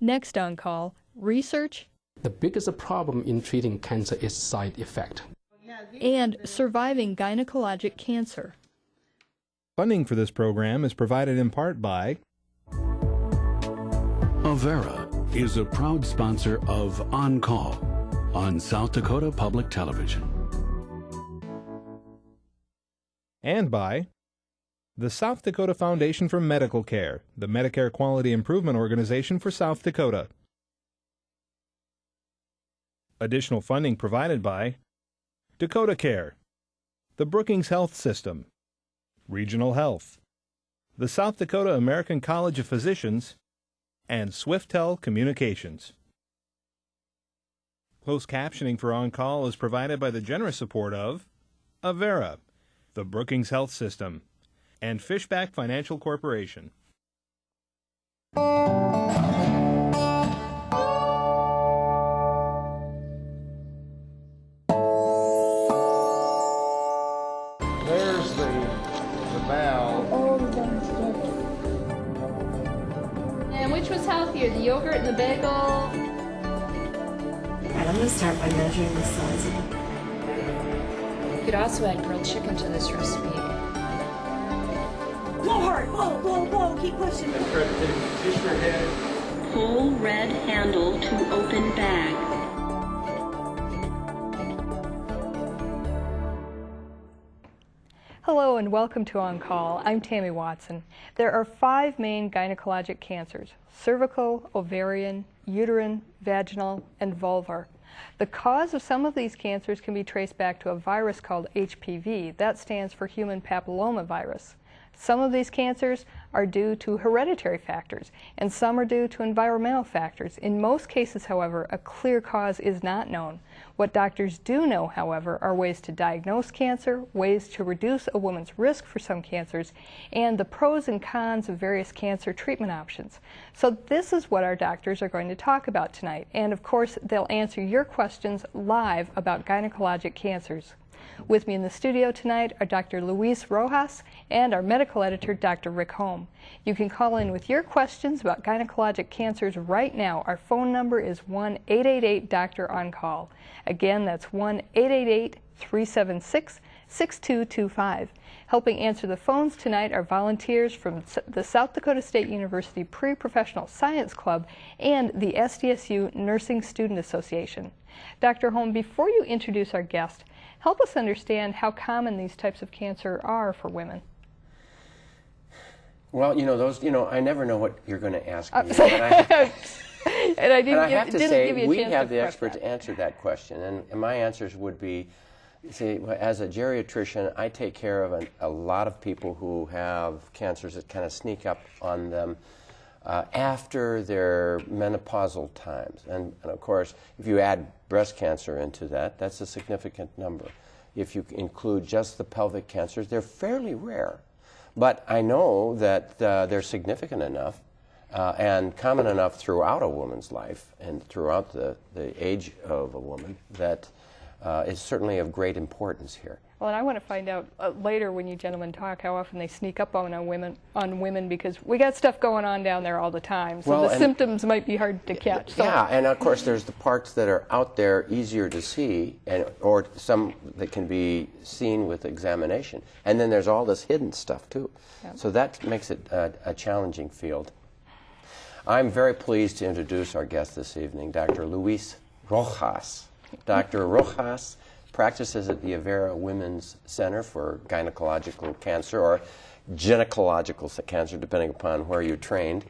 Next on call, research. The biggest problem in treating cancer is side effect. And surviving gynecologic cancer. Funding for this program is provided in part by Avera is a proud sponsor of On Call on South Dakota Public Television. and by the South Dakota Foundation for Medical Care, the Medicare Quality Improvement Organization for South Dakota. Additional funding provided by Dakota Care, the Brookings Health System, Regional Health, the South Dakota American College of Physicians, and Swiftel Communications. Closed captioning for On Call is provided by the generous support of Avera, the Brookings Health System, and Fishback Financial Corporation. There's the valve. All of them together. And which was healthier, the yogurt and the bagel? All right, I'm going to start by measuring the size of it. You could also add grilled chicken to this recipe. Blow hard, blow, keep pushing. And try to push your head. Pull red handle to open bag. Hello and welcome to On Call. I'm Tammy Watson. There are 5 main gynecologic cancers: cervical, ovarian, uterine, vaginal, and vulvar. The cause of some of these cancers can be traced back to a virus called HPV. That stands for human papillomavirus. Some of these cancers are due to hereditary factors, and some are due to environmental factors. In most cases, however, a clear cause is not known. What doctors do know, however, are ways to diagnose cancer, ways to reduce a woman's risk for some cancers, and the pros and cons of various cancer treatment options. So this is what our doctors are going to talk about tonight. And of course, they'll answer your questions live about gynecologic cancers. With me in the studio tonight are Dr. Luis Rojas and our medical editor, Dr. Rick Holm. You can call in with your questions about gynecologic cancers right now. Our phone number is 1-888-DOCTOR-ON-CALL. Again, that's 1-888-376-6225. Helping answer the phones tonight are volunteers from the South Dakota State University Pre-Professional Science Club and the SDSU Nursing Student Association. Dr. Holm, before you introduce our guest, help us understand how common these types of cancer are for women. Well, I never know what you're going to ask me. And I have to say, we have the expert to answer that question. And my answers would be, see, as a geriatrician, I take care of a lot of people who have cancers that kind of sneak up on them after their menopausal times. And of course, if you add breast cancer into that, that's a significant number. If you include just the pelvic cancers, they're fairly rare. But I know that they're significant enough and common enough throughout a woman's life and throughout the age of a woman that is certainly of great importance here. Well, and I want to find out later when you gentlemen talk how often they sneak up on women because we got stuff going on down there all the time. So the symptoms might be hard to catch. So. Yeah, and of course there's the parts that are out there easier to see, or some that can be seen with examination. And then there's all this hidden stuff too. Yeah. So that makes it a challenging field. I'm very pleased to introduce our guest this evening, Dr. Luis Rojas. Dr. Rojas practices at the Avera Women's Center for Gynecological Cancer, or Gynecological Cancer, depending upon where you trained,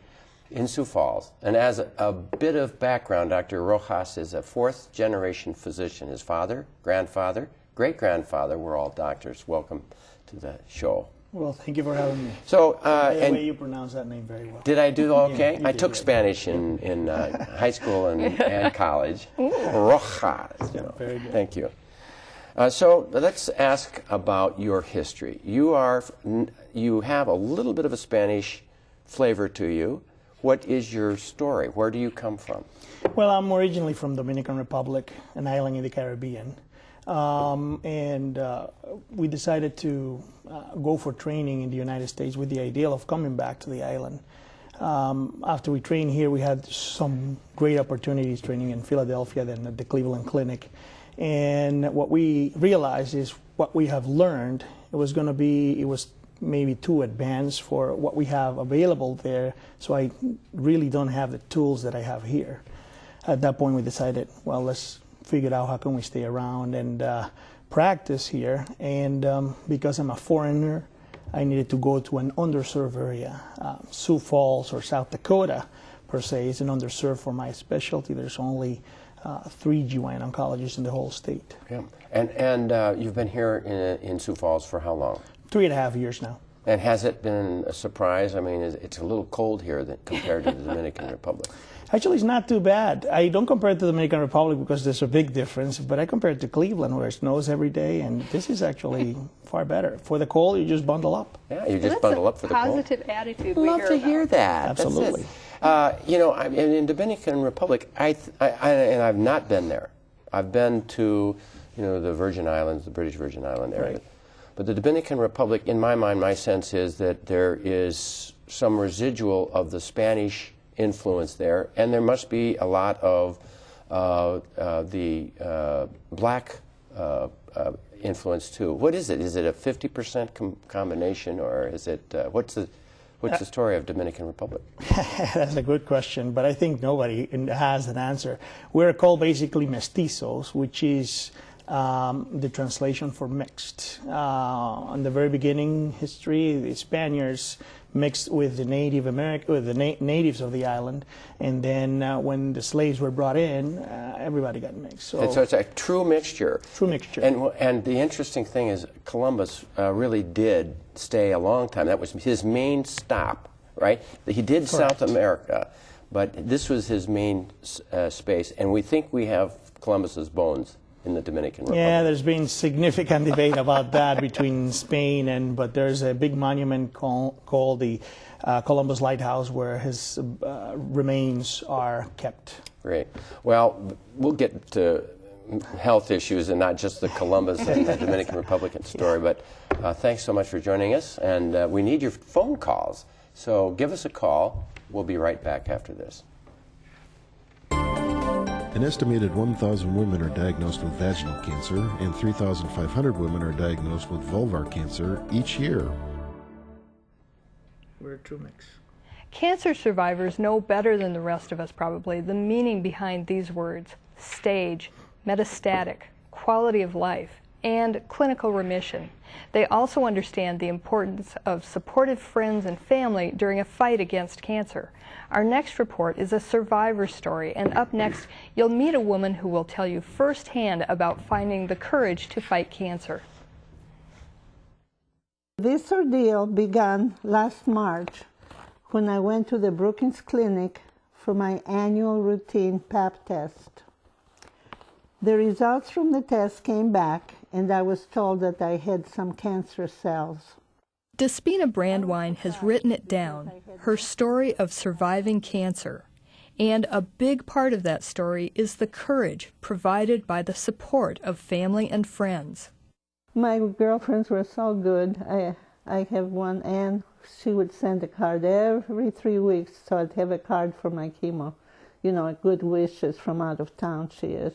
in Sioux Falls. And as a bit of background, Dr. Rojas is a 4th-generation physician. His father, grandfather, great-grandfather were all doctors. Welcome to the show. Well, thank you for having me. So, the way you pronounce that name very well. Did I do okay? Yeah, I took Spanish in high school and college. Rojas. Very good. Thank you. So let's ask about your history. You have a little bit of a Spanish flavor to you. What is your story? Where do you come from? Well, I'm originally from Dominican Republic, an island in the Caribbean. We decided to go for training in the United States with the idea of coming back to the island. After we trained here, we had some great opportunities training in Philadelphia, then at the Cleveland Clinic. And what we realized is what we have learned, it was maybe too advanced for what we have available there, so I really don't have the tools that I have here. At that point, we decided, well, let's figure out how can we stay around and practice here. And because I'm a foreigner, I needed to go to an underserved area. Sioux Falls or South Dakota, per se, is an underserved for my specialty. There's only 3 GYN oncologists in the whole state. Yeah. And you've been here in Sioux Falls for how long? 3.5 years now. And has it been a surprise? I mean, it's a little cold here compared to the Dominican Republic. Actually, it's not too bad. I don't compare it to the Dominican Republic because there's a big difference, but I compare it to Cleveland where it snows every day, and this is actually far better. For the cold, you just bundle up. Yeah, you just bundle up for the cold. Positive attitude. Love to hear that. Absolutely. You know, in Dominican Republic, and I've not been there. I've been to, you know, the Virgin Islands, the British Virgin Island area. Right. But the Dominican Republic, in my mind, my sense is that there is some residual of the Spanish influence there, and there must be a lot of the black influence too. What is it? Is it a 50% combination, or is it what's the story of Dominican Republic? That's a good question, but I think nobody has an answer. We're called basically mestizos, which is the translation for mixed. On the very beginning history, the Spaniards mixed with the Native American, with the natives of the island, and then when the slaves were brought in, everybody got mixed. So it's a true mixture. True mixture. And the interesting thing is, Columbus really did stay a long time. That was his main stop, right? He did South America, but this was his main space, and we think we have Columbus's bones in the Dominican Republic. Yeah, there's been significant debate about that between Spain but there's a big monument called the Columbus Lighthouse where his remains are kept. Great. Well, we'll get to health issues and not just the Columbus and the Dominican Republic story, but thanks so much for joining us, and we need your phone calls. So give us a call. We'll be right back after this. An estimated 1,000 women are diagnosed with vaginal cancer, and 3,500 women are diagnosed with vulvar cancer each year. We're a true mix. Cancer survivors know better than the rest of us probably the meaning behind these words: stage, metastatic, quality of life, and clinical remission. They also understand the importance of supportive friends and family during a fight against cancer. Our next report is a survivor story, and up next you'll meet a woman who will tell you firsthand about finding the courage to fight cancer. This ordeal began last March when I went to the Brookings Clinic for my annual routine Pap test. The results from the test came back, and I was told that I had some cancer cells. Despina Brandwein has written it down, her story of surviving cancer. And a big part of that story is the courage provided by the support of family and friends. My girlfriends were so good. I have one, Anne. She would send a card every 3 weeks, so I'd have a card for my chemo. You know, good wishes from out of town she is.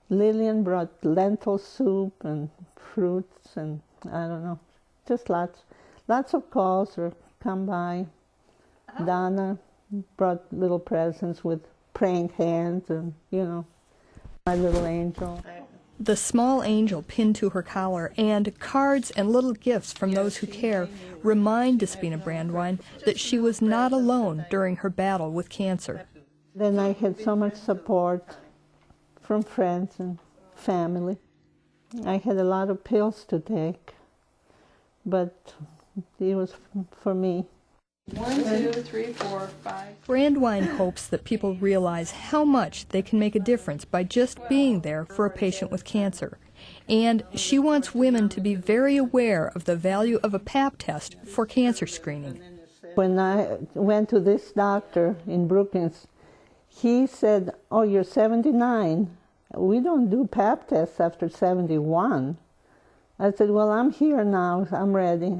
Lillian brought lentil soup and fruits and I don't know, just lots of calls or come by. Donna brought little presents with praying hands and, you know, my little angel. The small angel pinned to her collar and cards and little gifts from those who care remind Despina Brandwein that she was not alone during her battle with cancer. Then I had so much support from friends and family. I had a lot of pills to take, but it was for me. 1, 2, 3, 4, 5. Brandwein hopes that people realize how much they can make a difference by just being there for a patient with cancer. And she wants women to be very aware of the value of a Pap test for cancer screening. When I went to this doctor in Brookings, he said, "Oh, you're 79. We don't do Pap tests after 71. I said, "Well, I'm here now. I'm ready."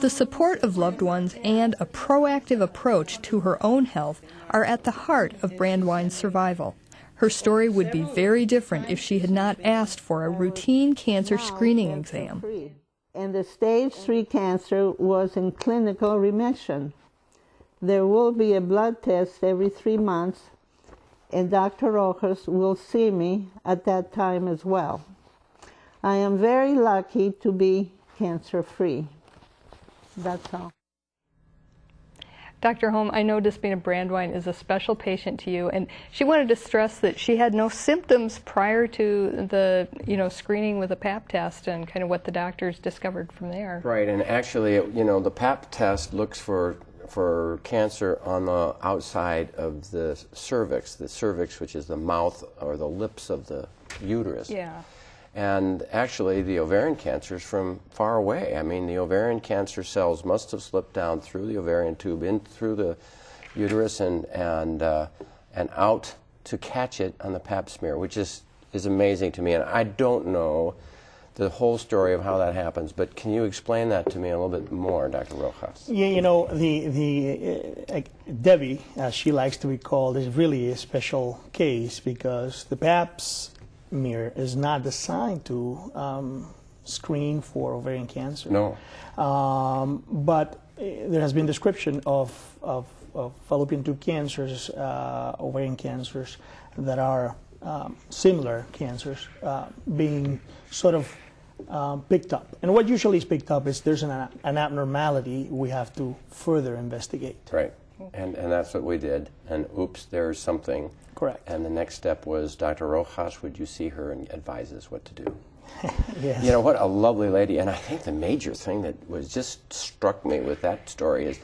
The support of loved ones and a proactive approach to her own health are at the heart of Brandwein's survival. Her story would be very different if she had not asked for a routine cancer screening exam. And the stage 3 cancer was in clinical remission. There will be a blood test every 3 months, and Dr. Rojas will see me at that time as well. I am very lucky to be cancer-free. That's all. Dr. Holm, I know Despina Brandwein is a special patient to you, and she wanted to stress that she had no symptoms prior to the, screening with a Pap test and kind of what the doctors discovered from there. Right, and actually, the Pap test looks for cancer on the outside of the cervix, which is the mouth or the lips of the uterus. Yeah. And actually, the ovarian cancer is from far away. I mean, the ovarian cancer cells must have slipped down through the ovarian tube, in through the uterus, and out to catch it on the Pap smear, which is amazing to me. And I don't know the whole story of how that happens, but can you explain that to me a little bit more, Dr. Rojas? Yeah, Debbie, as she likes to be called, is really a special case because the Pap smear is not designed to screen for ovarian cancer. No. But there has been description of fallopian tube cancers, ovarian cancers that are similar cancers being sort of picked up. And what usually is picked up is there's an abnormality we have to further investigate. Right. And that's what we did. And oops, there's something. Correct. And the next step was, Dr. Rojas, would you see her and advise us what to do? Yes. You know, what a lovely lady. And I think the major thing that was just struck me with that story is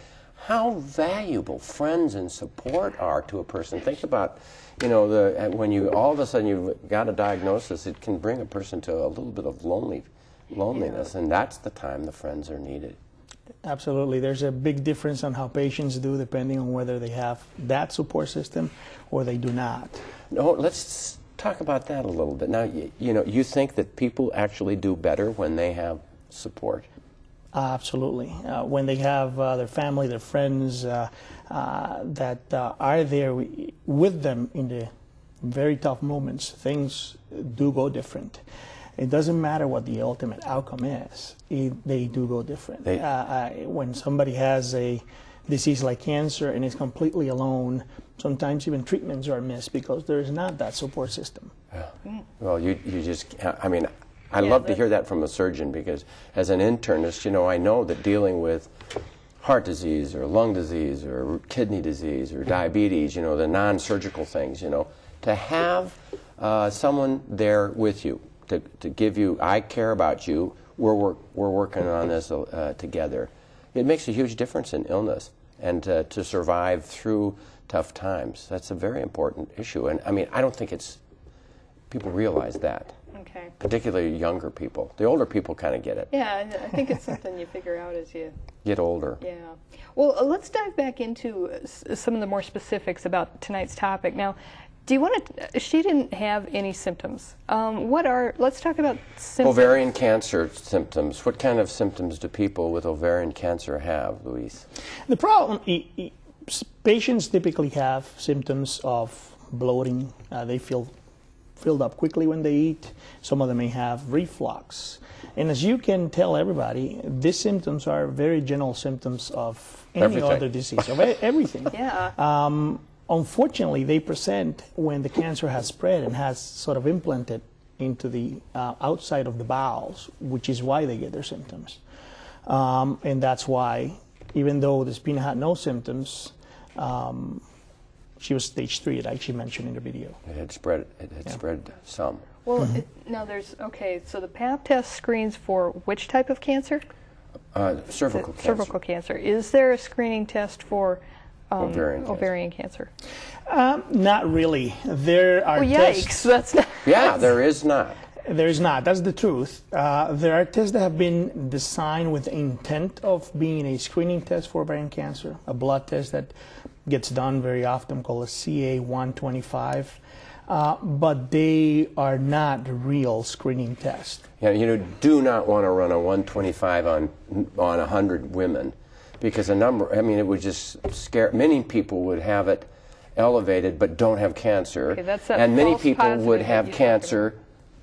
how valuable friends and support are to a person. Think about, when you all of a sudden you've got a diagnosis, it can bring a person to a little bit of loneliness, and that's the time the friends are needed. Absolutely. There's a big difference on how patients do depending on whether they have that support system or they do not. No, let's talk about that a little bit. Now, you think that people actually do better when they have support? Absolutely. When they have their family, their friends that are there with them in the very tough moments, things do go different. It doesn't matter what the ultimate outcome is. They do go different. When somebody has a disease like cancer and is completely alone, sometimes even treatments are missed because there is not that support system. Yeah. Well, you just, I love to hear that from a surgeon because as an internist, I know that dealing with heart disease or lung disease or kidney disease or diabetes, the non-surgical things, to have someone there with you, to give you, I care about you, we're working on this together. It makes a huge difference in illness and to survive through tough times. That's a very important issue. And I don't think people realize that. Okay. Particularly younger people. The older people kind of get it. Yeah, I think it's something you figure out as you get older. Yeah. Well, let's dive back into some of the more specifics about tonight's topic. Now, do you want to, she didn't have any symptoms. Let's talk about symptoms. Ovarian cancer symptoms. What kind of symptoms do people with ovarian cancer have, Luis? The problem, patients typically have symptoms of bloating. They feel filled up quickly when they eat. Some of them may have reflux. And as you can tell everybody, these symptoms are very general symptoms of any other disease, of everything. Yeah. Unfortunately, they present when the cancer has spread and has sort of implanted into the outside of the bowels, which is why they get their symptoms. And that's why, even though Despina had no symptoms, she was stage 3, like she mentioned in the video. It had spread some. Well, now so the Pap test screens for which type of cancer? Cervical cancer. Cervical cancer. Is there a screening test for ovarian cancer? Not really. There are tests. That's not. Yeah, there is not. There is not. That's the truth. There are tests that have been designed with the intent of being a screening test for ovarian cancer, a blood test that gets done very often called a CA-125. but they are not real screening tests. Yeah, you do not want to run a 125 on 100 women, because it would just scare, many people would have it elevated but don't have cancer, and many people would have cancer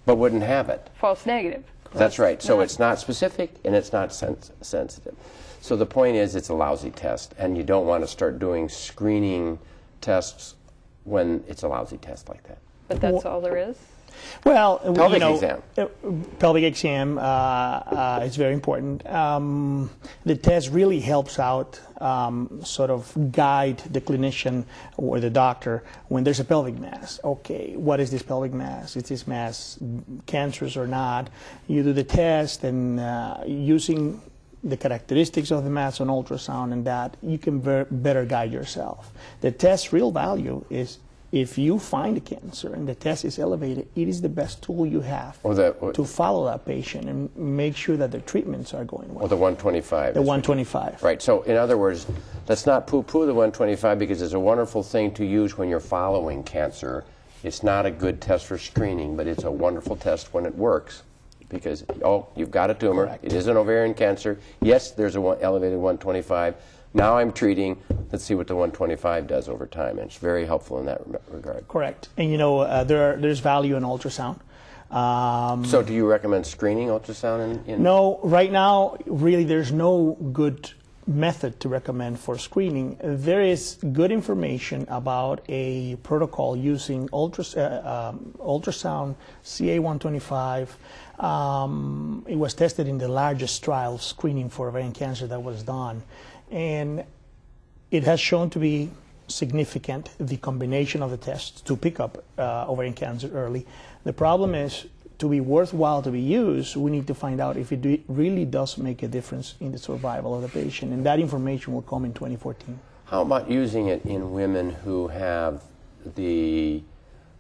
but wouldn't have it. False negative. That's right. So it's not specific and it's not sensitive. So the point is, it's a lousy test, and you don't want to start doing screening tests when it's a lousy test like that. But that's all there is? Well, pelvic exam. Pelvic exam is very important. The test really helps out, sort of guide the clinician or the doctor when there's a pelvic mass. Okay, what is this pelvic mass? Is this mass cancerous or not? You do the test, and using the characteristics of the mass on ultrasound and that, you can better guide yourself. The test's real value is if you find a cancer and the test is elevated, it is the best tool you have to follow that patient and make sure that their treatments are going well. Or the 125. The 125. Right. So in other words, let's not poo-poo the 125, because it's a wonderful thing to use when you're following cancer. It's not a good test for screening, but it's a wonderful test when it works. Because, you've got a tumor. Correct. It is an ovarian cancer. Yes, there's an elevated 125. Now I'm treating. Let's see what the 125 does over time. And it's very helpful in that regard. Correct. And there's value in ultrasound. So do you recommend screening ultrasound? No, right now, really, there's no good method to recommend for screening. There is good information about a protocol using ultrasound CA-125. It was tested in the largest trial of screening for ovarian cancer that was done, and it has shown to be significant, the combination of the tests to pick up ovarian cancer early. The problem is, to be worthwhile to be used, we need to find out if it really does make a difference in the survival of the patient, and that information will come in 2014. How about using it in women who have the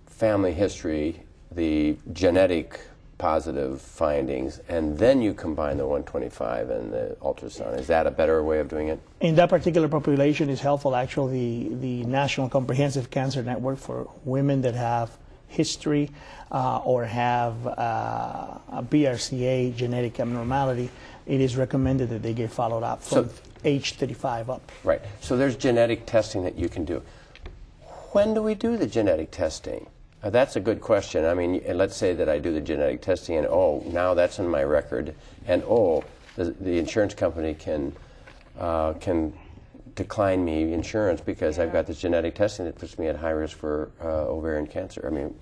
family history, the genetic positive findings, and then you combine the 125 and the ultrasound? Is that a better way of doing it? In that particular population is helpful. Actually, the National Comprehensive Cancer Network for women that have history or have a BRCA genetic abnormality, it is recommended that they get followed up from age 35 up. Right. So there's genetic testing that you can do. When do we do the genetic testing? That's a good question. I mean, let's say that I do the genetic testing, and now that's in my record, and the insurance company can decline me insurance because I've got this genetic testing that puts me at high risk for ovarian cancer. I mean,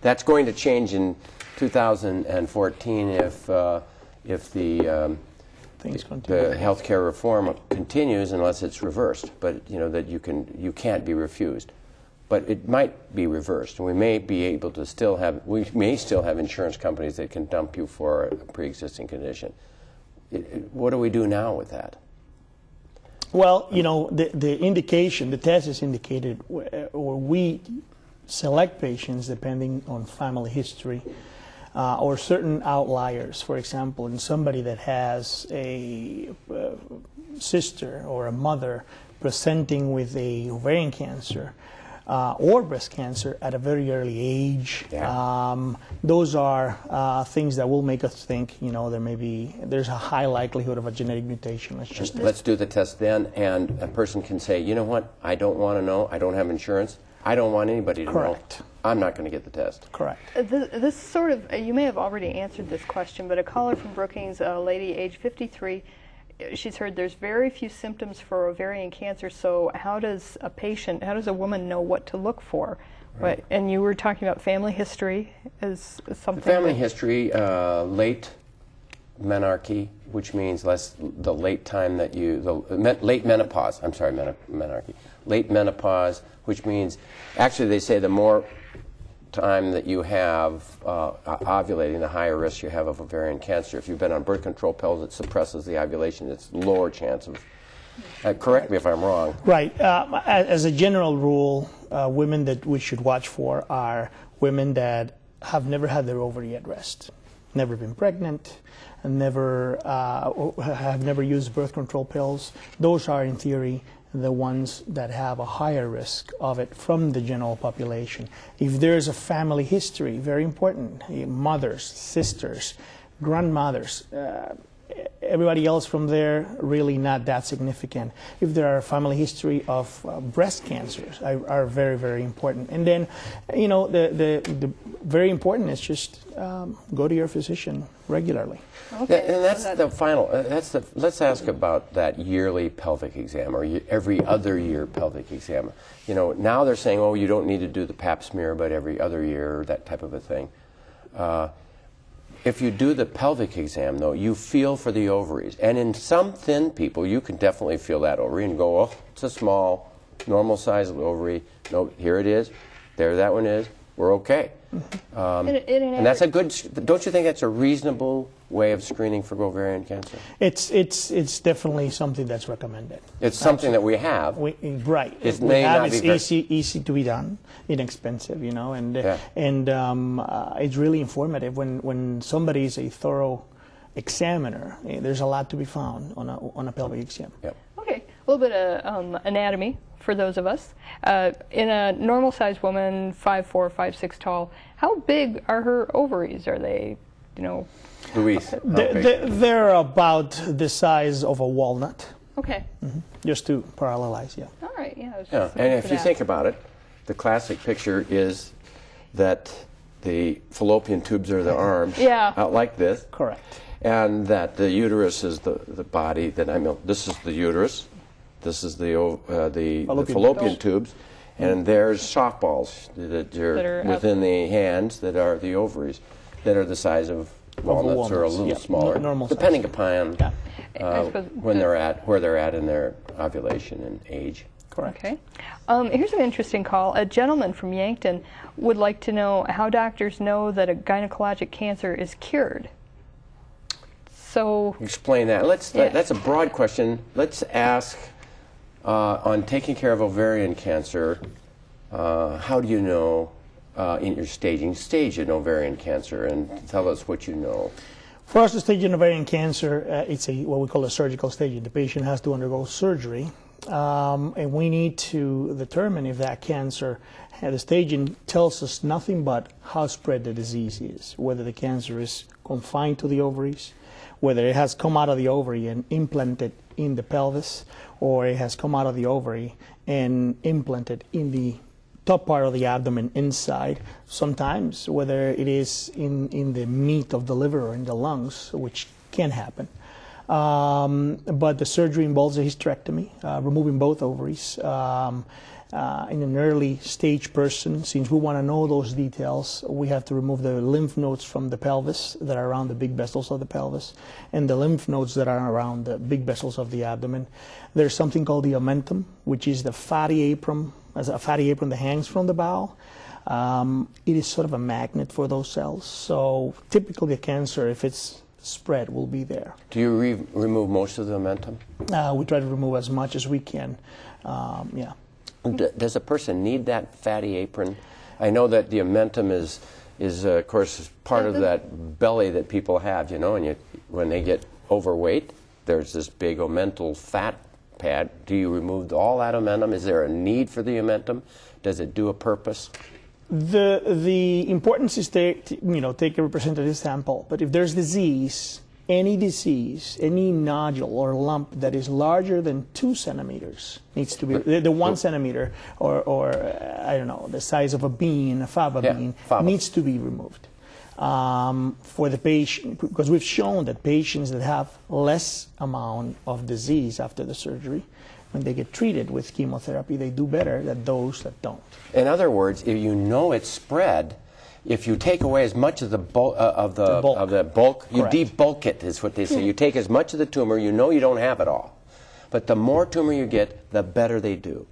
that's going to change in 2014 if the healthcare reform continues, unless it's reversed. But that you can't be refused. But it might be reversed, and we may be able to still have insurance companies that can dump you for a pre-existing condition. What do we do now with that? Well, the indication, the test is indicated, or we select patients depending on family history or certain outliers. For example, in somebody that has a sister or a mother presenting with a ovarian cancer, or breast cancer at a very early age. Those are things that will make us think, there's a high likelihood of a genetic mutation. Let's do the test then, and a person can say, you know what, I don't want to know, I don't have insurance, I don't want anybody to know. I'm not going to get the test. Correct. This sort of, you may have already answered this question, but a caller from Brookings, a lady age 53, she's heard there's very few symptoms for ovarian cancer, so how does a woman know what to look for? Right. And you were talking about family history as something. Family history, late menarche, which means the late time that late menopause. I'm sorry, menarche. Late menopause, which means, actually they say the more time that you have ovulating, the higher risk you have of ovarian cancer. If you've been on birth control pills, it suppresses the ovulation. It's lower chance of. Correct me if I'm wrong. Right. As a general rule, women that we should watch for are women that have never had their ovary at rest, never been pregnant, and have never used birth control pills. Those are, in theory, the ones that have a higher risk of it from the general population. If there's a family history, very important, mothers, sisters, grandmothers, everybody else from there, really not that significant. If there are a family history of breast cancers, are very, very important. And then, you know, the very important is just go to your physician regularly. Okay. And that's the final, let's ask about that yearly pelvic exam, or every other year pelvic exam. You know, now they're saying, oh, you don't need to do the pap smear, but every other year, or that type of a thing. If you do the pelvic exam, though, you feel for the ovaries. And in some thin people, you can definitely feel that ovary and go, oh, it's a small, normal size ovary. No, here it is. There that one is. We're okay. And that's a good, don't you think that's a reasonable way of screening for ovarian cancer? It's definitely something that's recommended. It's something that we have. Right. It may not be it's easy to be done, inexpensive, you know, and it's really informative when somebody is a thorough examiner. There's a lot to be found on a pelvic exam. Yep. Okay, a little bit of anatomy for those of us. In a normal-sized woman, 5'4", 5'6" tall, how big are her ovaries? Are they, you know? Luis. They're about the size of a walnut. Okay. Just to parallelize, yeah. All right, yeah. And if you think about it, the classic picture is that the fallopian tubes are the arms out like this. Correct. And that the uterus is the body that this is the uterus. This is the fallopian tubes, and there's softballs that are within the hands that are the ovaries, that are the size of walnuts or a little smaller, depending upon where they're at in their ovulation and age. Correct. Okay. Here's an interesting call. A gentleman from Yankton would like to know how doctors know that a gynecologic cancer is cured. So explain that. That's a broad question. Let's ask. On taking care of ovarian cancer, how do you know in your stage an ovarian cancer, and tell us what you know. For us to stage an ovarian cancer, it's what we call a surgical staging. The patient has to undergo surgery, and we need to determine if that cancer, the staging tells us nothing but how spread the disease is, whether the cancer is confined to the ovaries, whether it has come out of the ovary and implanted in the pelvis, or it has come out of the ovary and implanted in the top part of the abdomen inside. Sometimes whether it is in the meat of the liver or in the lungs, which can happen. But the surgery involves a hysterectomy, removing both ovaries. In an early stage person, since we want to know those details, we have to remove the lymph nodes from the pelvis that are around the big vessels of the pelvis, and the lymph nodes that are around the big vessels of the abdomen. There's something called the omentum, which is the fatty apron, that hangs from the bowel. It is sort of a magnet for those cells. So typically a cancer, if it's spread, will be there. Do you remove most of the omentum? We try to remove as much as we can, yeah. Does a person need that fatty apron? I know that the omentum is of course, part of that belly that people have, you know, and when they get overweight, there's this big omental fat pad. Do you remove all that omentum? Is there a need for the omentum? Does it do a purpose? The importance is to take a representative sample, but if there's disease, any nodule or lump that is larger than 2 centimeters needs to be, the 1 centimeter or I don't know, the size of a bean, a fava bean, needs to be removed. For the patient, because we've shown that patients that have less amount of disease after the surgery, when they get treated with chemotherapy, they do better than those that don't. In other words, if you know it's spread, if you take away as much of the bulk, you debulk it, is what they say. You take as much of the tumor, you know you don't have it all. But the more tumor you get, the better they do.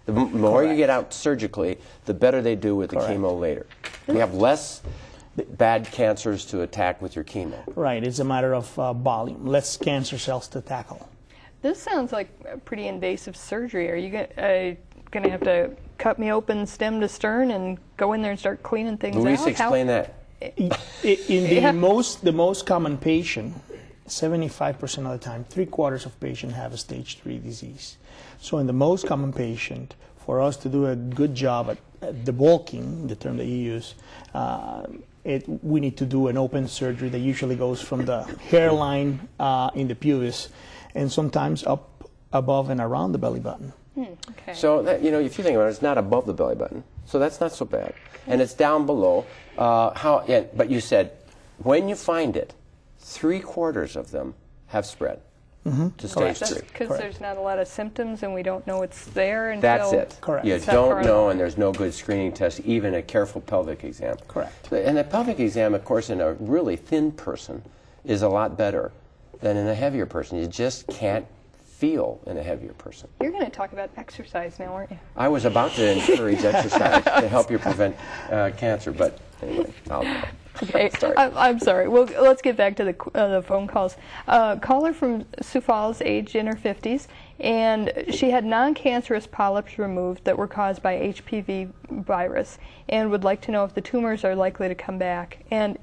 The more you get out surgically, the better they do with the chemo later. You have less bad cancers to attack with your chemo. Right, it's a matter of volume, less cancer cells to tackle. This sounds like a pretty invasive surgery. Are you going to have to cut me open stem to stern and go in there and start cleaning things out? Luis, explain that. In the most common patient 75% of the time, 3/4 of patients have a stage 3 disease. So in the most common patient, for us to do a good job at debulking, the term that you use, we need to do an open surgery that usually goes from the hairline in the pubis and sometimes up above and around the belly button. Okay. So that, if you think about it, it's not above the belly button, so that's not so bad, and it's down below. But you said when you find it, 3/4 of them have spread to stage 3. Because there's not a lot of symptoms and we don't know it's there until... That's it. Correct. You don't know, and there's no good screening test, even a careful pelvic exam. Correct. And the pelvic exam, of course, in a really thin person is a lot better than in a heavier person. You just can't feel in a heavier person. You're going to talk about exercise now, aren't you? I was about to encourage exercise to help you prevent cancer, but anyway, Okay, I'm sorry. Well, let's get back to the phone calls. Caller from Sioux Falls, aged in her 50s, and she had non-cancerous polyps removed that were caused by HPV virus, and would like to know if the tumors are likely to come back. And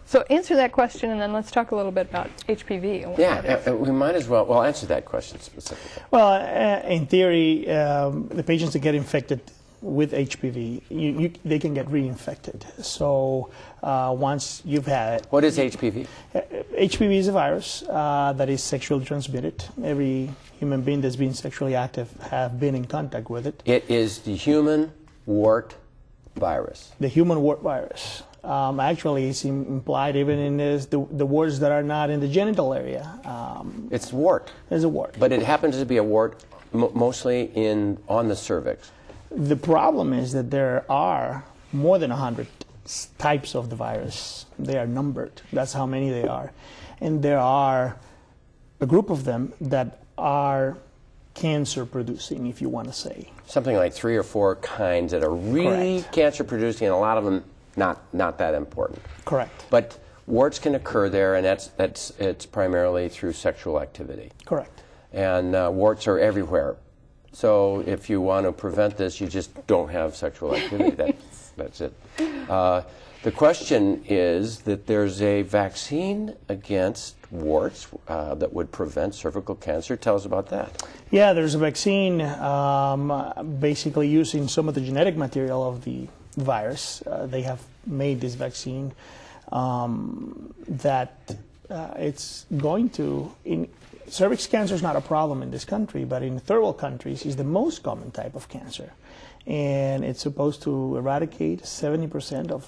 so answer that question, and then let's talk a little bit about HPV. Yeah, we might as well answer that question specifically. Well, in theory, the patients that get infected with HPV, they can get reinfected. So once you've had it. What is HPV? HPV is a virus that is sexually transmitted. Every human being that's been sexually active have been in contact with it. It is the human wart virus. The human wart virus. Actually, it's implied even in the warts that are not in the genital area. It's wart. It's a wart. But it happens to be a wart mostly on the cervix. The problem is that there are more than 100 types of the virus. They are numbered. That's how many they are. And there are a group of them that are cancer producing, if you want to say. Something like 3 or 4 kinds that are really Correct. cancer producing, and a lot of them not that important. Correct. But warts can occur there, and it's primarily through sexual activity. Correct. And warts are everywhere. So if you want to prevent this, you just don't have sexual activity. That's it. The question is that there's a vaccine against warts that would prevent cervical cancer. Tell us about that. Yeah, there's a vaccine basically using some of the genetic material of the virus. They have made this vaccine that it's going to... cervix cancer is not a problem in this country, but in third world countries is the most common type of cancer. And it's supposed to eradicate 70% of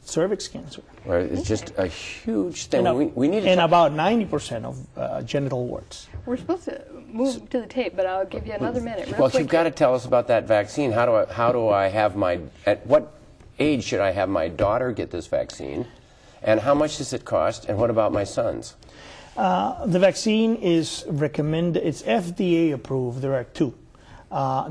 cervix cancer. Well, it's just a huge thing. We need to and about 90% of genital warts. We're supposed to move to the tape, but I'll give you another minute. Well, you've got to tell us about that vaccine. How do I have at what age should I have my daughter get this vaccine? And how much does it cost? And what about my sons? The vaccine is recommended. It's FDA approved. There are 2.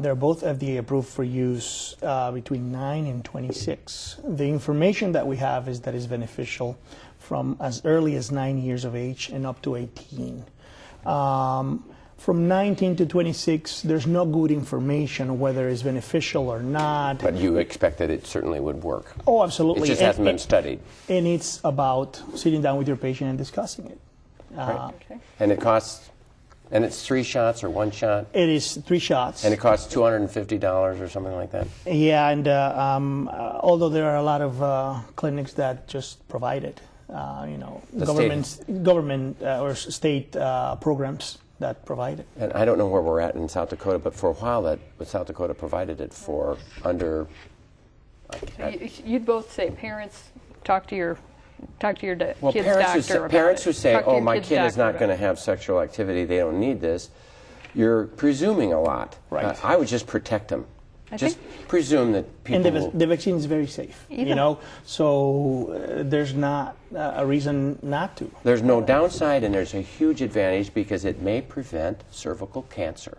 They're both FDA approved for use between 9 and 26. The information that we have is that it's beneficial from as early as 9 years of age and up to 18. From 19 to 26, there's no good information whether it's beneficial or not. But you expect that it certainly would work. Oh, absolutely. It just hasn't been studied. And it's about sitting down with your patient and discussing it. Right. And it costs, and it's 3 shots or 1 shot? It is 3 shots. And it costs $250 or something like that? Yeah, and although there are a lot of clinics that just provide it, government or state programs that provide it. And I don't know where we're at in South Dakota, but for a while South Dakota provided it for under... You'd both say parents talk to your well, kid's doctor. Parents who say, oh, my kid is not going to have sexual activity, they don't need this, you're presuming a lot. Right. I would just protect them. Just presume that people And the vaccine is very safe, so there's not a reason not to. There's no downside, and there's a huge advantage because it may prevent cervical cancer.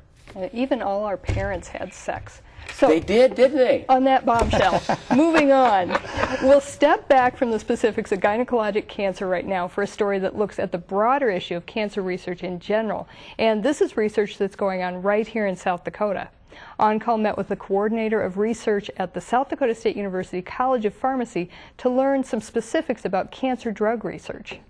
Even all our parents had sex. So, they did, didn't they? On that bombshell. Moving on. We'll step back from the specifics of gynecologic cancer right now for a story that looks at the broader issue of cancer research in general. And this is research that's going on right here in South Dakota. On Call met with the coordinator of research at the South Dakota State University College of Pharmacy to learn some specifics about cancer drug research.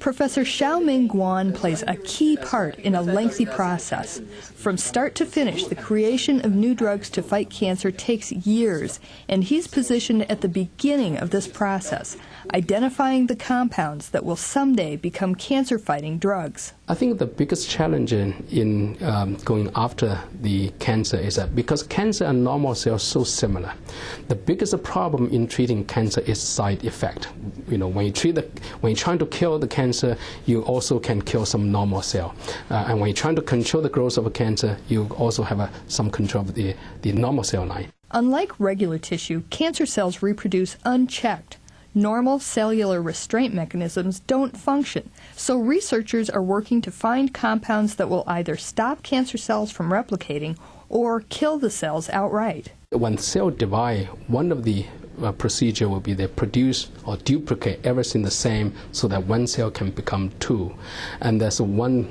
Professor Xiangming Guan plays a key part in a lengthy process. From start to finish, the creation of new drugs to fight cancer takes years, and he's positioned at the beginning of this process, identifying the compounds that will someday become cancer-fighting drugs. I think the biggest challenge in going after the cancer is that because cancer and normal cells are so similar, the biggest problem in treating cancer is side effect. You know, when you're trying to kill the cancer, you also can kill some normal cell. And when you're trying to control the growth of a cancer, you also have some control of the normal cell line. Unlike regular tissue, cancer cells reproduce unchecked. Normal cellular restraint mechanisms don't function, so researchers are working to find compounds that will either stop cancer cells from replicating or kill the cells outright. When cells divide, one of the procedure will be they produce or duplicate everything the same so that one cell can become two. And there's one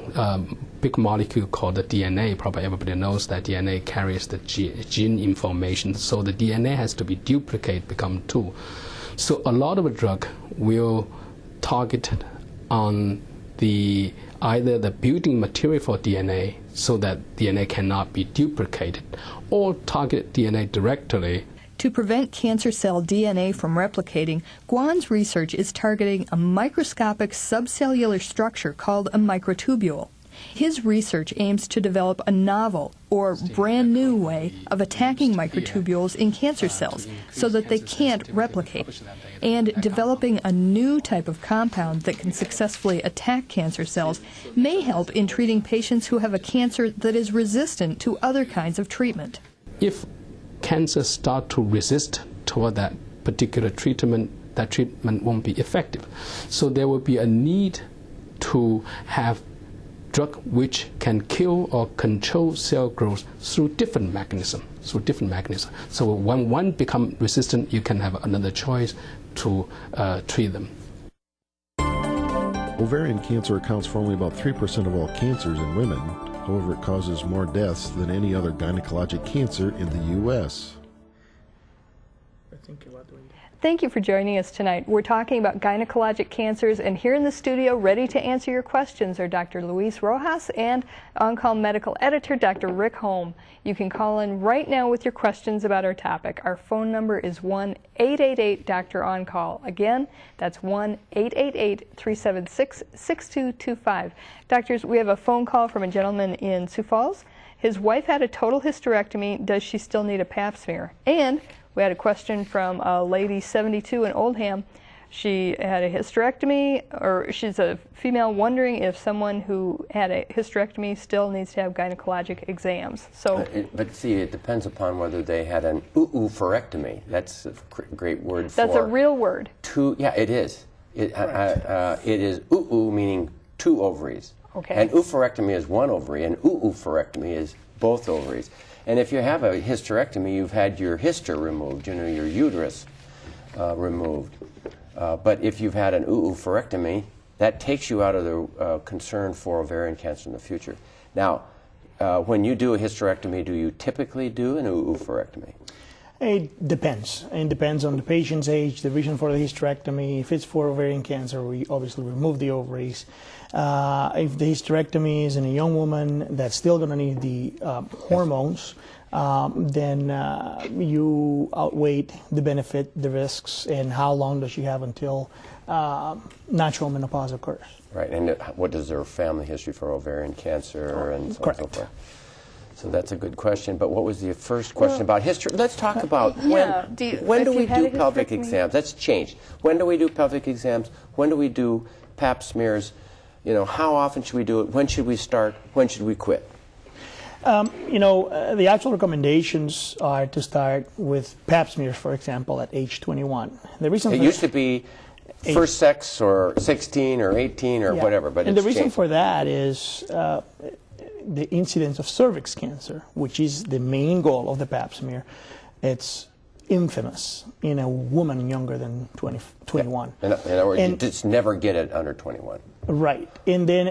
big molecule called the DNA. Probably everybody knows that DNA carries the gene information, so the DNA has to be duplicated, become two. So a lot of a drug will target on either the building material for DNA so that DNA cannot be duplicated, or target DNA directly. To prevent cancer cell DNA from replicating, Guan's research is targeting a microscopic subcellular structure called a microtubule. His research aims to develop a novel or brand new way of attacking microtubules in cancer cells so that they can't replicate, and developing a new type of compound that can successfully attack cancer cells may help in treating patients who have a cancer that is resistant to other kinds of treatment. If cancer start to resist toward that particular treatment, that treatment won't be effective. So there will be a need to have drug which can kill or control cell growth through different mechanisms. So when one becomes resistant, you can have another choice to treat them. Ovarian cancer accounts for only about 3% of all cancers in women. However, it causes more deaths than any other gynecologic cancer in the U.S. Thank you for joining us tonight. We're talking about gynecologic cancers, and here in the studio, ready to answer your questions, are Dr. Luis Rojas and on-call medical editor, Dr. Rick Holm. You can call in right now with your questions about our topic. Our phone number is 1-888-DOCTOR-ON-CALL. Again, that's 1-888-376-6225. Doctors, we have a phone call from a gentleman in Sioux Falls. His wife had a total hysterectomy. Does she still need a pap smear? And we had a question from a lady, 72, in Oldham. She had a hysterectomy, or she's a female, wondering if someone who had a hysterectomy still needs to have gynecologic exams. So, but see, it depends upon whether they had an oophorectomy. That's a great word. That's a real word. Yeah, it is. It is oo meaning two ovaries. Okay. And oophorectomy is one ovary, and oophorectomy is both ovaries. And if you have a hysterectomy, you've had your hyster removed, your uterus removed. But if you've had an oophorectomy, that takes you out of the concern for ovarian cancer in the future. Now, when you do a hysterectomy, do you typically do an oophorectomy? It depends. It depends on the patient's age, the reason for the hysterectomy. If it's for ovarian cancer, we obviously remove the ovaries. If the hysterectomy is in a young woman that's still going to need the hormones, then you outweigh the benefit, the risks, and how long does she have until natural menopause occurs. Right, and what is their family history for ovarian cancer and so on and so forth? So that's a good question. But what was the first question about history? Let's talk about when do we do pelvic exams? That's changed. When do we do pelvic exams? When do we do pap smears? You know, how often should we do it? When should we start? When should we quit? The actual recommendations are to start with pap smears, for example, at age 21. The reason it used to be first sex or 16 or 18 or whatever, but and the reason for that is the incidence of cervix cancer, which is the main goal of the pap smear. It's infamous in a woman younger than 21. In other words, you just never get it under 21. Right. And then,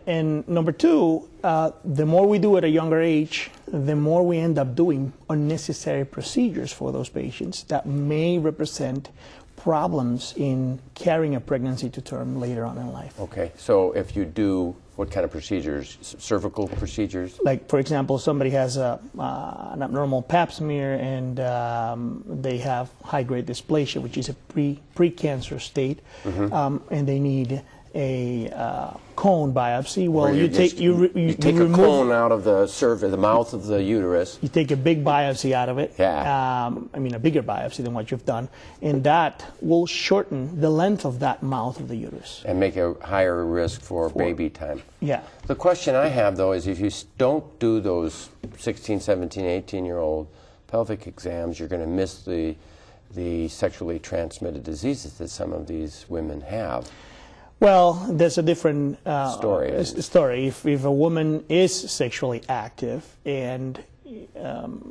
and number two, the more we do at a younger age, the more we end up doing unnecessary procedures for those patients that may represent problems in carrying a pregnancy to term later on in life. Okay, so if you do, what kind of procedures? Cervical procedures? Like, for example, somebody has an abnormal pap smear and they have high-grade dysplasia, which is a pre-cancer state, and they need a cone biopsy. Well, you take a cone out of the mouth of the uterus. You take a big biopsy out of it. Yeah. I mean, a bigger biopsy than what you've done, and that will shorten the length of that mouth of the uterus And make a higher risk for baby time. Yeah. The question I have, though, is if you don't do those 16, 17, 18-year-old pelvic exams, you're going to miss the sexually transmitted diseases that some of these women have. Well, there's a different story. If a woman is sexually active and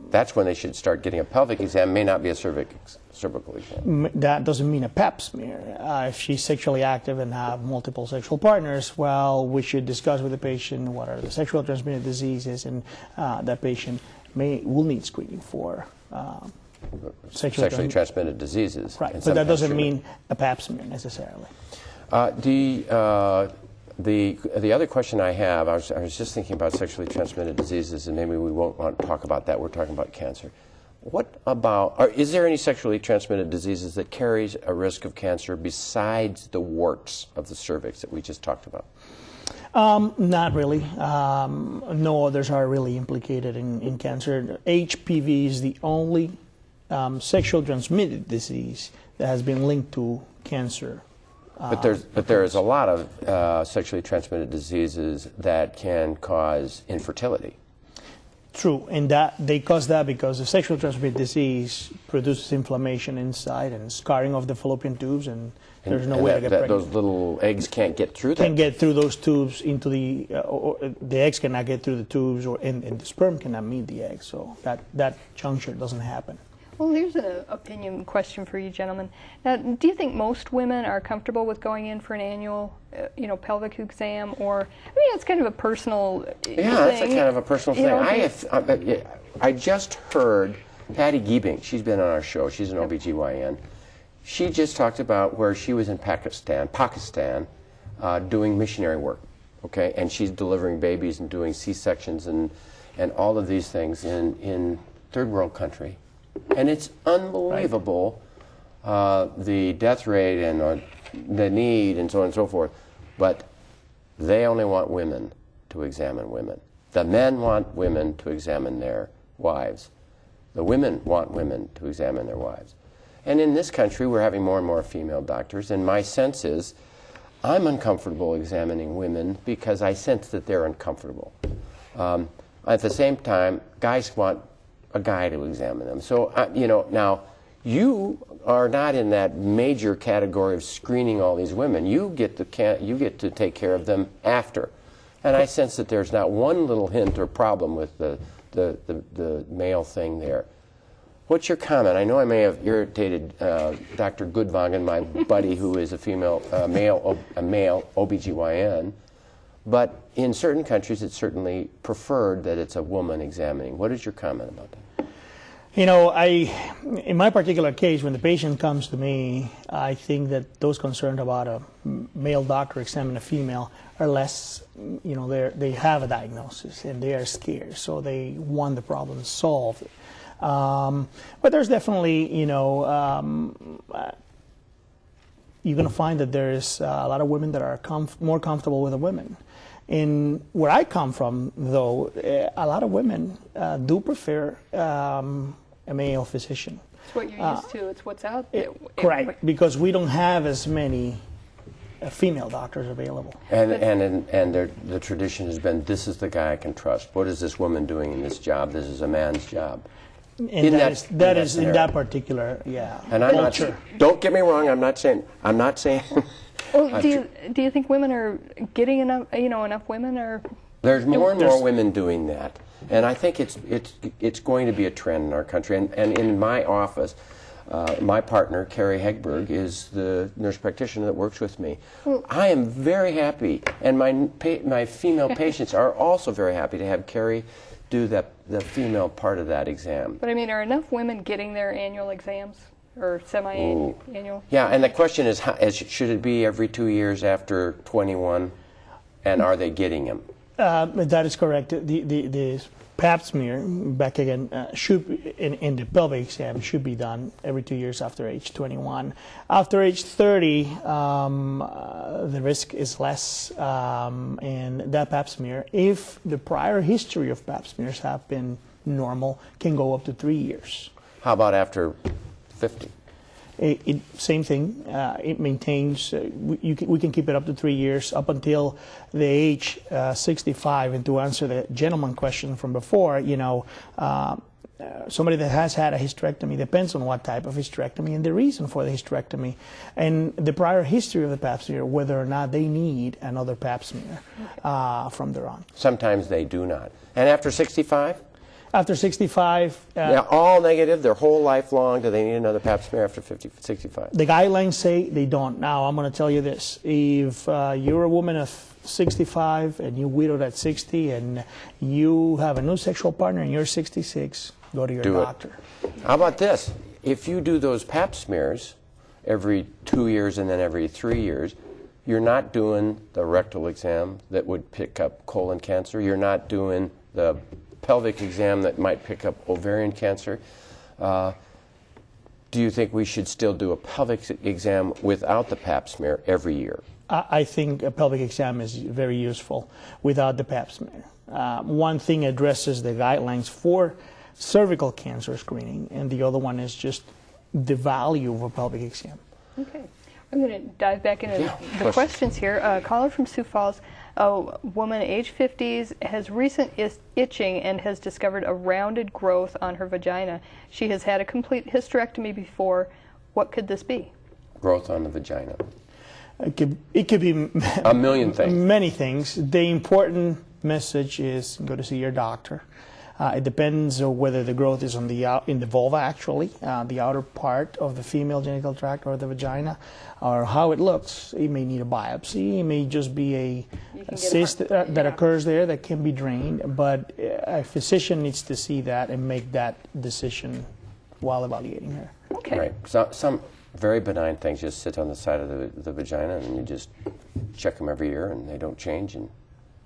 that's when they should start getting a pelvic exam. May not be a cervical exam. That doesn't mean a pap smear. If she's sexually active and have multiple sexual partners, well, we should discuss with the patient what are the sexually transmitted diseases, and that patient will need screening for sexually transmitted diseases. Right, but that doesn't mean a pap smear necessarily. The other question I have, I was just thinking about sexually transmitted diseases, and maybe we won't want to talk about that. We're talking about cancer. What about, is there any sexually transmitted diseases that carries a risk of cancer besides the warts of the cervix that we just talked about? Not really. No others are really implicated in cancer. HPV is the only sexually transmitted disease that has been linked to cancer. But there is a lot of sexually transmitted diseases that can cause infertility. True, and that they cause that because the sexually transmitted disease produces inflammation inside and scarring of the fallopian tubes, and there's no way to get pregnant. Those little eggs can't get through that. Can't get through those tubes into the eggs cannot get through the tubes, and the sperm cannot meet the egg. So that juncture doesn't happen. Well, here's an opinion question for you gentlemen. Now, do you think most women are comfortable with going in for an annual, pelvic exam, or it's kind of a personal thing? Yeah, that's kind of a personal thing. I just heard Patty Giebing. She's been on our show. She's an OBGYN. She just talked about where she was in Pakistan, doing missionary work. Okay, and she's delivering babies and doing C-sections and all of these things in third world country. And it's unbelievable, the death rate and the need and so on and so forth. But they only want women to examine women. The men want women to examine their wives. The women want women to examine their wives. And in this country, we're having more and more female doctors. And my sense is, I'm uncomfortable examining women because I sense that they're uncomfortable. At the same time, guys want a guy to examine them. So, now you are not in that major category of screening all these women. You get to take care of them after. And I sense that there's not one little hint or problem with the male thing there. What's your comment? I know I may have irritated Dr. Goodwagen, my buddy who is a male OBGYN, but in certain countries it's certainly preferred that it's a woman examining. What is your comment about that? In my particular case, when the patient comes to me, I think that those concerned about a male doctor examining a female are less, they have a diagnosis and they are scared, so they want the problem solved. But there's definitely, you're going to find that there's a lot of women that are more comfortable with the women. And where I come from, though, a lot of women do prefer a male physician. It's what you're used to. It's what's out there. Correct, because we don't have as many female doctors available. And the tradition has been, this is the guy I can trust. What is this woman doing in this job? This is a man's job. And that is in that particular, yeah. And I'm not sure. Don't get me wrong. I'm not saying. Well, do you think women are getting enough? Enough women are. There's more and more women doing that, and I think it's going to be a trend in our country. And in my office, my partner Carrie Hegberg is the nurse practitioner that works with me. I am very happy, and my female patients are also very happy to have Carrie do the female part of that exam. But are enough women getting their annual exams? or semi-annual? Yeah, and the question is, should it be every 2 years after 21, and are they getting them? That is correct. The Pap smear, back again, should in the pelvic exam should be done every 2 years after age 21. After age 30, the risk is less, and that Pap smear, if the prior history of Pap smears have been normal, can go up to 3 years. How about after 50? Same thing. It maintains. We can keep it up to 3 years, up until the age 65. And to answer the gentleman question from before, you know, somebody that has had a hysterectomy, depends on what type of hysterectomy and the reason for the hysterectomy, and the prior history of the Pap smear, whether or not they need another Pap smear from there on. Sometimes they do not. And after 65? After 65, they're all negative their whole life long. Do they need another Pap smear after 65? The guidelines say they don't. Now, I'm going to tell you this. If you're a woman of 65 and you're widowed at 60 and you have a new sexual partner and you're 66, go to your doctor. How about this? If you do those Pap smears every 2 years and then every 3 years, you're not doing the rectal exam that would pick up colon cancer. You're not doing the pelvic exam that might pick up ovarian cancer. Do you think we should still do a pelvic exam without the Pap smear every year? I think a pelvic exam is very useful without the Pap smear. One thing addresses the guidelines for cervical cancer screening, and the other one is just the value of a pelvic exam. Okay. I'm going to dive back into the questions here. A caller from Sioux Falls, a woman age 50s, has recent itching and has discovered a rounded growth on her vagina. She has had a complete hysterectomy before. What could this be? Growth on the vagina. It could be a million things. Many things. The important message is go to see your doctor. It depends on whether the growth is on in the vulva, actually, the outer part of the female genital tract or the vagina, or how it looks. It may need a biopsy. It may just be a cyst that occurs there that can be drained. But a physician needs to see that and make that decision while evaluating her. Okay. Right. So, some very benign things just sit on the side of the vagina, and you just check them every year, and they don't change. And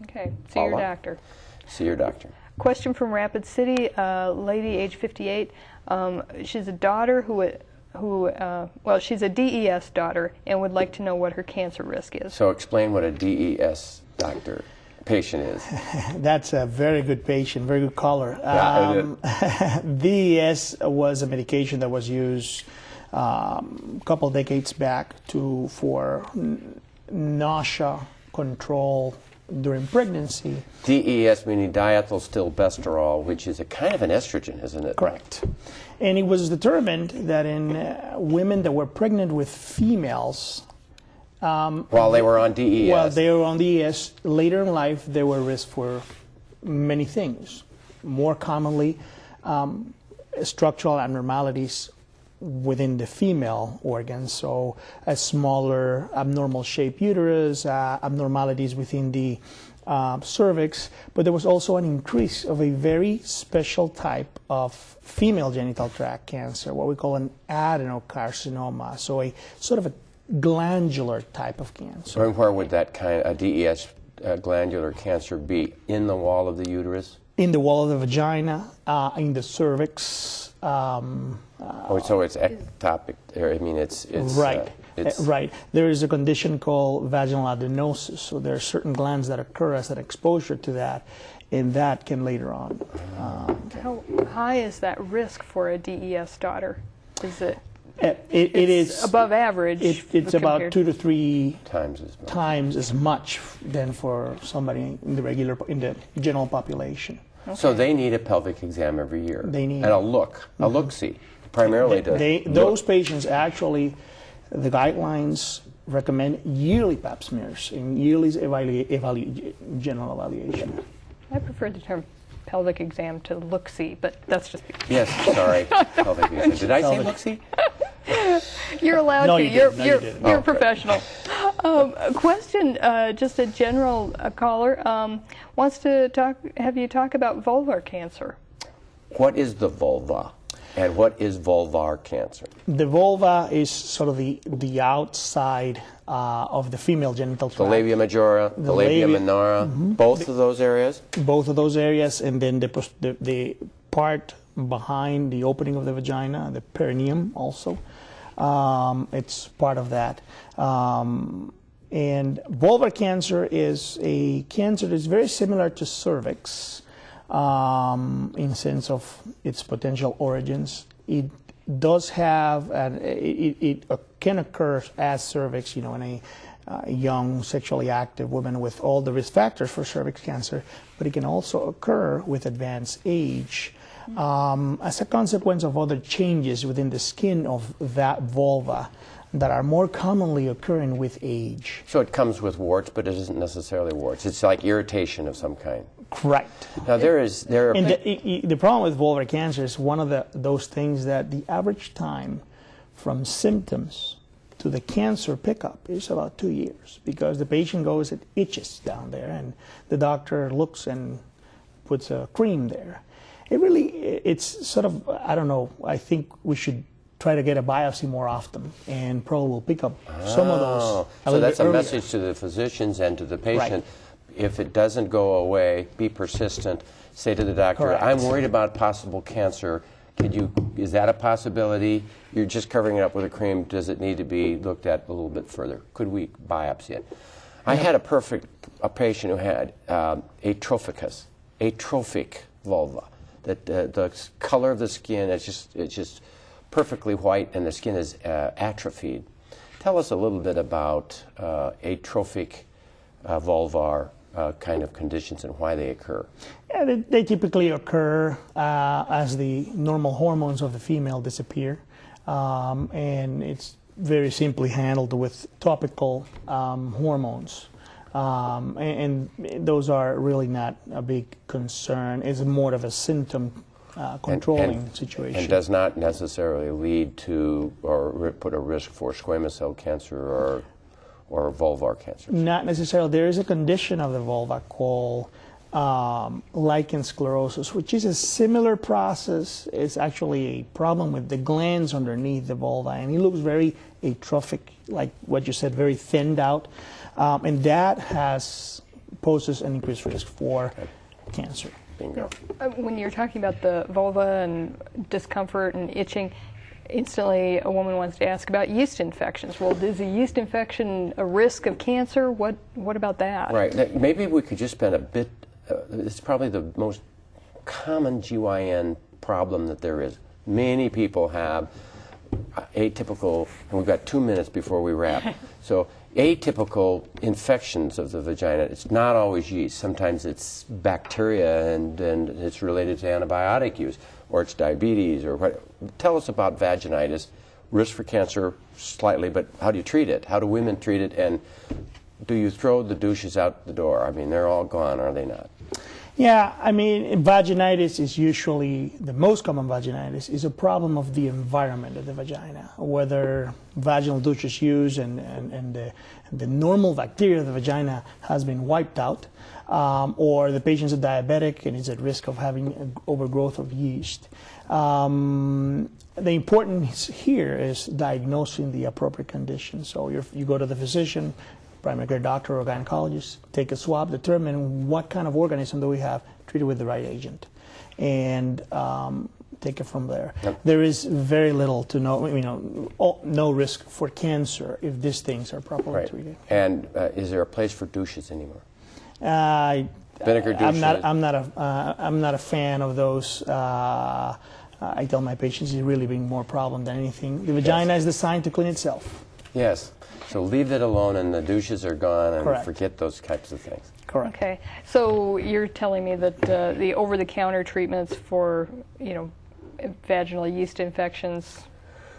okay. See your doctor. See your doctor. Question from Rapid City, lady age 58. She's a daughter well, she's a DES daughter and would like to know what her cancer risk is. So explain what a DES patient is. That's a very good patient, very good caller. DES was a medication that was used a couple decades back for nausea control during pregnancy. DES meaning diethylstilbestrol, which is a kind of an estrogen, isn't it? Correct. And it was determined that in women that were pregnant with females, while they were on DES. While they were on DES, later in life, they were at risk for many things. More commonly, structural abnormalities within the female organs, so a smaller abnormal shaped uterus, abnormalities within the cervix, but there was also an increase of a very special type of female genital tract cancer, what we call an adenocarcinoma, so a sort of a glandular type of cancer. And where would that kind of DES glandular cancer be? In the wall of the uterus? In the wall of the vagina, in the cervix. So it's ectopic. I mean, it's right. Right. There is a condition called vaginal adenosis. So there are certain glands that occur as an exposure to that, and that can later on. How high is that risk for a DES daughter? Is it? It is above average. It's about 2 to 3 times as much than for somebody in the general population. Okay. So they need a pelvic exam every year. They need and a look-see, primarily. Those patients actually, the guidelines recommend yearly Pap smears and yearly general evaluation. I prefer the term pelvic exam to look-see, but that's just yes. Sorry, pelvic exam. Did I say look-see? You're allowed no, to. You're a professional. A question, just a general caller wants to have you talk about vulvar cancer. What is the vulva? And what is vulvar cancer? The vulva is sort of the outside of the female genital tract. The labia majora, the labia minora, both of those areas? Both of those areas, and then the part behind the opening of the vagina, the perineum also. It's part of that. And vulvar cancer is a cancer that's very similar to cervix in the sense of its potential origins. It does have, it can occur as cervix, in a young, sexually active woman with all the risk factors for cervix cancer, but it can also occur with advanced age as a consequence of other changes within the skin of that vulva that are more commonly occurring with age. So it comes with warts, but it isn't necessarily warts. It's like irritation of some kind. Correct. Now the problem with vulvar cancer is one of those things that the average time from symptoms to the cancer pickup is about 2 years, because the patient goes, it itches down there, and the doctor looks and puts a cream there. It's sort of, I don't know, I think we should try to get a biopsy more often, and probably will pick up some of those. So that's a message to the physicians and to the patient. Right. If it doesn't go away, be persistent. Say to the doctor, correct, I'm worried about possible cancer. Is that a possibility? You're just covering it up with a cream. Does it need to be looked at a little bit further? Could we biopsy it? I had a patient who had atrophic vulva. That the color of the skin it's just perfectly white, and the skin is atrophied. Tell us a little bit about atrophic vulvar kind of conditions and why they occur. Yeah, they typically occur as the normal hormones of the female disappear, and it's very simply handled with topical hormones. And those are really not a big concern. It's more of a symptom controlling situation. And does not necessarily lead to or put a risk for squamous cell cancer or vulvar cancer. Not necessarily. There is a condition of the vulva called lichen sclerosis, which is a similar process. It's actually a problem with the glands underneath the vulva, and it looks very atrophic, like what you said, very thinned out. And that poses an increased risk for cancer. Bingo. When you're talking about the vulva and discomfort and itching, instantly a woman wants to ask about yeast infections. Well, is a yeast infection a risk of cancer? What about that? Right. Maybe we could just spend a bit, it's probably the most common GYN problem that there is. Many people have atypical, and we've got 2 minutes before we wrap. So atypical infections of the vagina. It's not always yeast. Sometimes it's bacteria, and it's related to antibiotic use, or it's diabetes, or what. Tell us about vaginitis. Risk for cancer slightly, but how do you treat it? How do women treat it? And do you throw the douches out the door? I mean, they're all gone, are they not? Yeah, I mean, vaginitis is usually, the most common vaginitis is a problem of the environment of the vagina, whether vaginal douches used and the normal bacteria of the vagina has been wiped out, or the patient's a diabetic and is at risk of having an overgrowth of yeast. The importance here is diagnosing the appropriate condition. So you go to the physician, primary care doctor or gynecologist, take a swab, determine what kind of organism do we have, treat it with the right agent, and take it from there. Yep. There is very little to no risk for cancer if these things are properly treated. And is there a place for douches anymore? Vinegar douches? I'm not a fan of those. I tell my patients it's really being more problem than anything. The vagina is designed to clean itself. Yes. So leave it alone, and the douches are gone, and correct, forget those types of things. Correct. Okay. So you're telling me that the over-the-counter treatments for, vaginal yeast infections.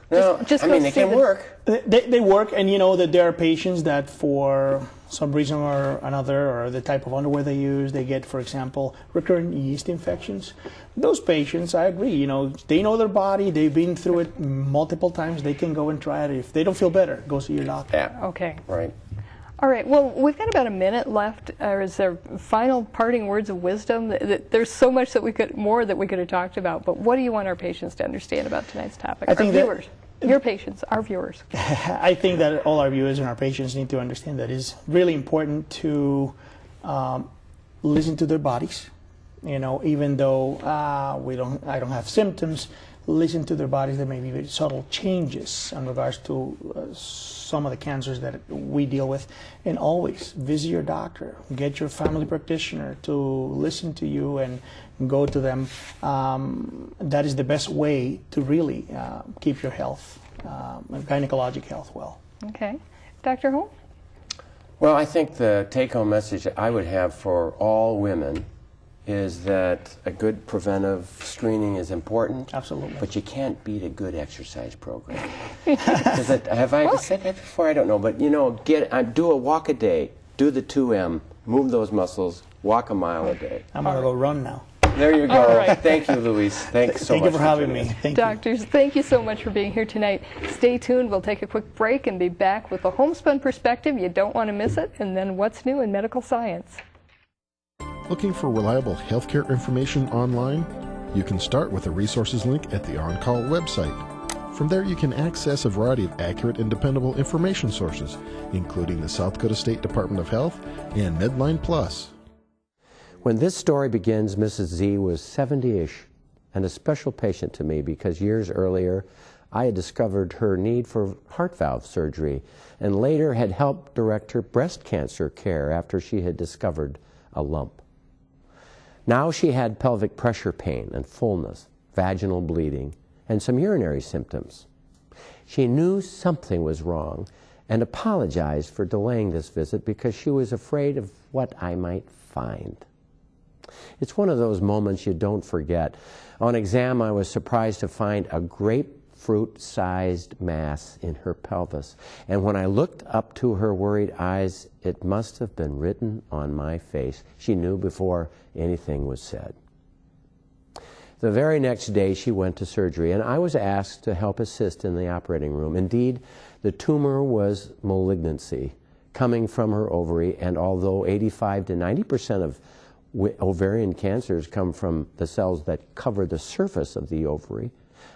No, I mean, they can work. They work, and that there are patients that for some reason or another, or the type of underwear they use, they get, for example, recurrent yeast infections. Those patients, I agree, they know their body, they've been through it multiple times, they can go and try it. If they don't feel better, go see your doctor. Yeah. Okay. Right. All right, well, we've got about a minute left. Is there final parting words of wisdom? There's so much that we could have talked about, but what do you want our patients to understand about tonight's topic? Our viewers, your patients, our viewers. I think that all our viewers and our patients need to understand that it's really important to listen to their bodies. You know, even though I don't have symptoms, listen to their bodies. There may be very subtle changes in regards to some of the cancers that we deal with. And always visit your doctor. Get your family practitioner to listen to you and go to them. That is the best way to really keep your health, gynecologic health well. Okay. Dr. Holm? Well, I think the take-home message that I would have for all women is that a good preventive screening is important. Absolutely. But you can't beat a good exercise program. Have I ever said that before? I don't know. But, you know, do a walk a day. Do the 2M. Move those muscles. Walk a mile a day. I'm going to go run now. There you go. All right. Thank you, Luis. Thanks so much. Thank you for having me. Thank you. Doctors, thank you so much for being here tonight. Stay tuned. We'll take a quick break and be back with a homespun perspective. You don't want to miss it. And then what's new in medical science. Looking for reliable healthcare information online? You can start with the resources link at the On-Call website. From there, you can access a variety of accurate and dependable information sources, including the South Dakota State Department of Health and Medline Plus. When this story begins, Mrs. Z was 70-ish and a special patient to me because years earlier I had discovered her need for heart valve surgery and later had helped direct her breast cancer care after she had discovered a lump. Now she had pelvic pressure pain and fullness, vaginal bleeding, and some urinary symptoms. She knew something was wrong and apologized for delaying this visit because she was afraid of what I might find. It's one of those moments you don't forget. On exam, I was surprised to find a grapefruit-sized mass in her pelvis. And when I looked up to her worried eyes, it must have been written on my face. She knew before anything was said. The very next day, she went to surgery, and I was asked to help assist in the operating room. Indeed, the tumor was malignancy coming from her ovary, and although 85 to 90% of ovarian cancers come from the cells that cover the surface of the ovary,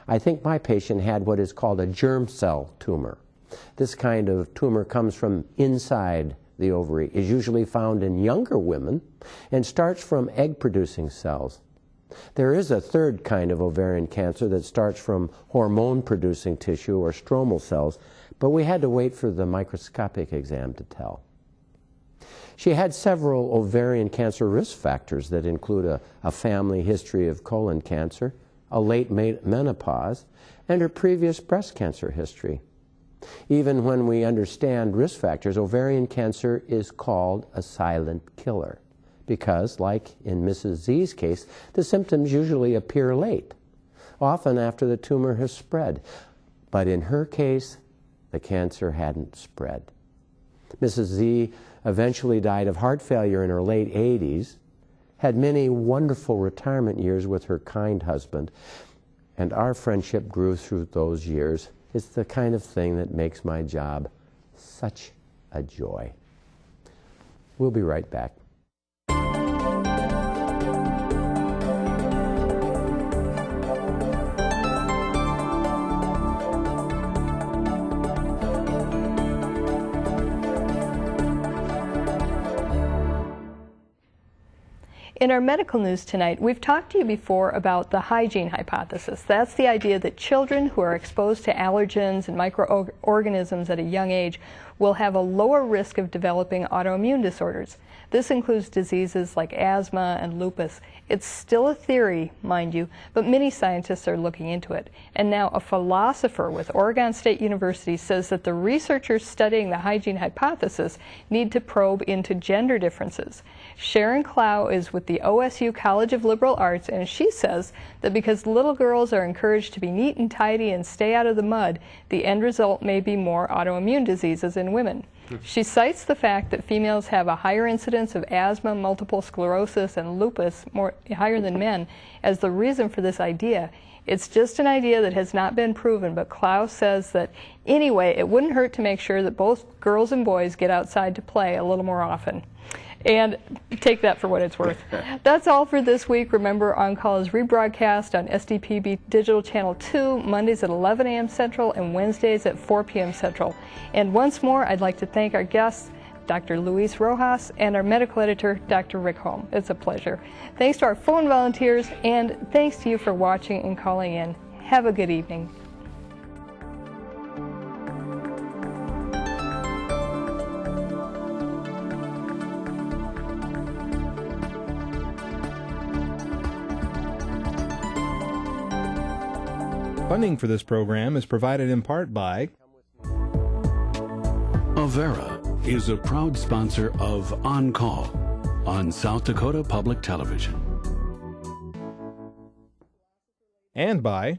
I think my patient had what is called a germ cell tumor. This kind of tumor comes from inside the ovary, is usually found in younger women, and starts from egg-producing cells. There is a third kind of ovarian cancer that starts from hormone-producing tissue or stromal cells, but we had to wait for the microscopic exam to tell. She had several ovarian cancer risk factors that include a family history of colon cancer, a late menopause, and her previous breast cancer history. Even when we understand risk factors, ovarian cancer is called a silent killer because, like in Mrs. Z's case, the symptoms usually appear late, often after the tumor has spread. But in her case, the cancer hadn't spread. Mrs. Z eventually died of heart failure in her late 80s, had many wonderful retirement years with her kind husband, and our friendship grew through those years. It's the kind of thing that makes my job such a joy. We'll be right back. In our medical news tonight, we've talked to you before about the hygiene hypothesis. That's the idea that children who are exposed to allergens and microorganisms at a young age will have a lower risk of developing autoimmune disorders. This includes diseases like asthma and lupus. It's still a theory, mind you, but many scientists are looking into it. And now a philosopher with Oregon State University says that the researchers studying the hygiene hypothesis need to probe into gender differences. Sharon Clow is with the OSU College of Liberal Arts, and she says that because little girls are encouraged to be neat and tidy and stay out of the mud, the end result may be more autoimmune diseases in women. She cites the fact that females have a higher incidence of asthma, multiple sclerosis, and lupus, higher than men, as the reason for this idea. It's just an idea that has not been proven, but Klaus says that anyway, it wouldn't hurt to make sure that both girls and boys get outside to play a little more often. And take that for what it's worth. That's all for this week. Remember, On Call is rebroadcast on SDPB Digital Channel 2, Mondays at 11 a.m. Central and Wednesdays at 4 p.m. Central. And once more, I'd like to thank our guests, Dr. Luis Rojas, and our medical editor, Dr. Rick Holm. It's a pleasure. Thanks to our phone volunteers, and thanks to you for watching and calling in. Have a good evening. Funding for this program is provided in part by Avera is a proud sponsor of On Call on South Dakota Public Television. and by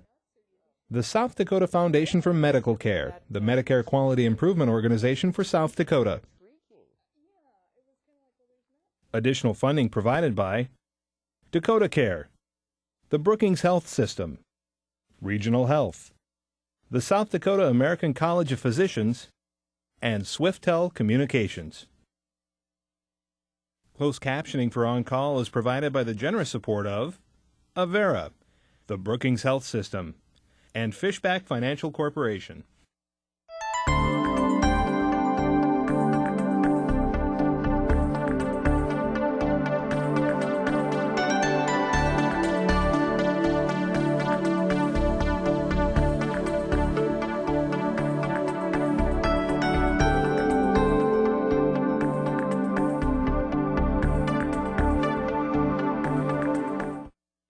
the South Dakota Foundation for Medical Care, the Medicare Quality Improvement Organization for South Dakota. Additional funding provided by Dakota Care, the Brookings Health System, Regional Health, the South Dakota American College of Physicians, and Swiftel Communications. Closed captioning for On Call is provided by the generous support of Avera, the Brookings Health System, and Fishback Financial Corporation.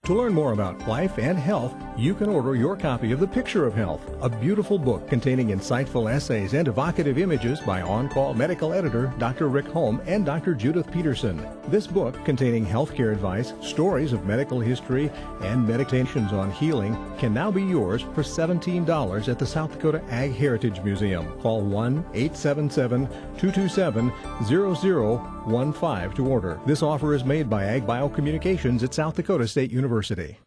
To learn more about life and health, you can order your copy of The Picture of Health, a beautiful book containing insightful essays and evocative images by on-call medical editor Dr. Rick Holm and Dr. Judith Peterson. This book, containing healthcare advice, stories of medical history, and meditations on healing, can now be yours for $17 at the South Dakota Ag Heritage Museum. Call 1-877-227-0015 to order. This offer is made by Ag Biocommunications at South Dakota State University.